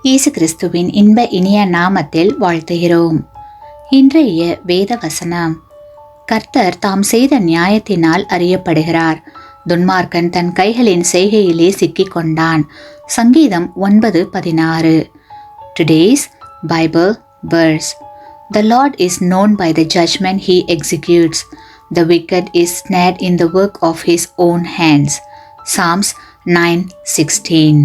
இயேசு கிறிஸ்துவின் இன்ப இனிய நாமத்தில் வாழ்த்துகிறோம். இன்றைய வேத வசனம்: கர்த்தர் தாம் செய்த நியாயத்தினால் அறியப்படுகிறார். துன்மார்க்கன் தன் கைகளின் செய்கையிலே சிக்கிக் கொண்டான். சங்கீதம் 9:16. Today's Bible verse: The Lord is known by the judgment he executes. The wicked is snared in the work of his own hands. Psalms 9:16.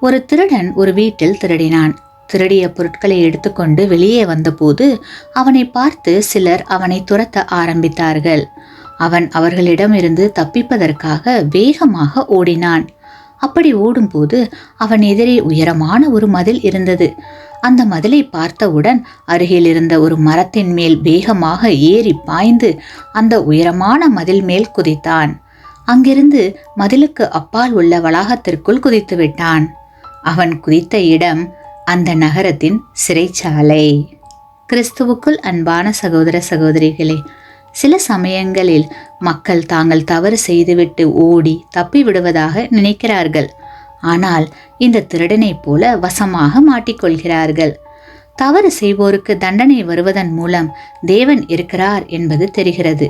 ஒரு திருடன் ஒரு வீட்டில் திருடினான். திருடிய பொருட்களை எடுத்துக்கொண்டு வெளியே வந்தபோது அவனை பார்த்து சிலர் அவனை துரத்த ஆரம்பித்தார்கள். அவன் அவர்களிடமிருந்து தப்பிப்பதற்காக வேகமாக ஓடினான். அப்படி ஓடும்போது அவன் எதிரே உயரமான ஒரு மதில் இருந்தது. அந்த மதிலை பார்த்தவுடன் அருகில் இருந்த ஒரு மரத்தின் மேல் வேகமாக ஏறி பாய்ந்து அந்த உயரமான மதில் மேல் குதித்தான். அங்கிருந்து மதிலுக்கு அப்பால் உள்ள வளாகத்திற்குள் குதித்து விட்டான். அவன் குதித்த இடம் அந்த நகரத்தின் சிறைச்சாலை. கிறிஸ்துவுக்குள் அன்பான சகோதர சகோதரிகளே, சில சமயங்களில் மக்கள் தாங்கள் தவறு செய்துவிட்டு ஓடி தப்பி விடுவதாக நினைக்கிறார்கள். ஆனால் இந்த திருடனைப் போல வசமாக மாட்டிக்கொள்கிறார்கள். தவறு செய்வோருக்கு தண்டனை வருவதன் மூலம் தேவன் இருக்கிறார் என்பது தெரிகிறது.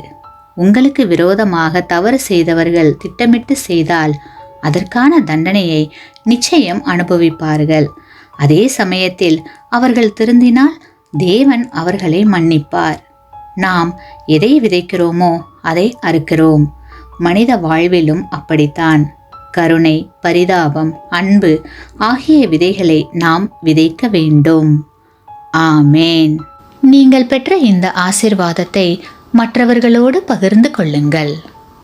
உங்களுக்கு விரோதமாக தவறு செய்தவர்கள் திட்டமிட்டு செய்தால் அதற்கான தண்டனையை நிச்சயம் அனுபவிப்பார்கள். அதே சமயத்தில் அவர்கள் திருந்தினால் தேவன் அவர்களை மன்னிப்பார். நாம் எதை விதைக்கிறோமோ அதை அறுக்கிறோம். மனித வாழ்விலும் அப்படித்தான். கருணை, பரிதாபம், அன்பு ஆகிய விதைகளை நாம் விதைக்க வேண்டும். ஆமேன். நீங்கள் பெற்ற இந்த ஆசீர்வாதத்தை மற்றவர்களோடு பகிர்ந்து கொள்ளுங்கள்.